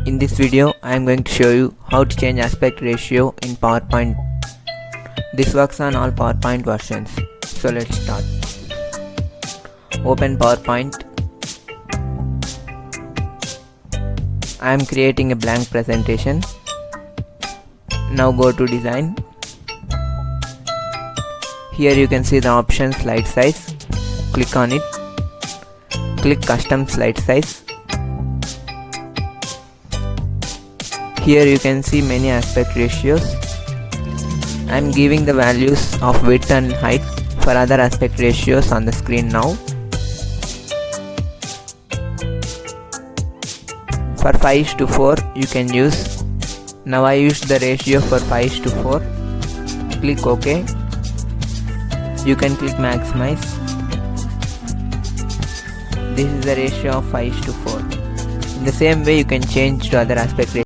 In this video, I am going to show you how to change aspect ratio in PowerPoint. This works on all PowerPoint versions. So let's start. Open PowerPoint. I am creating a blank presentation. Now go to Design. Here you can see the option Slide Size. Click on it. Click Custom Slide Size. Here you can see many aspect ratios. I am giving the values of width and height for other aspect ratios on the screen now. For 5:4 you can use. Now I used the ratio for 5:4. Click OK. You can click Maximize. This is the ratio of 5:4. In the same way you can change to other aspect ratios.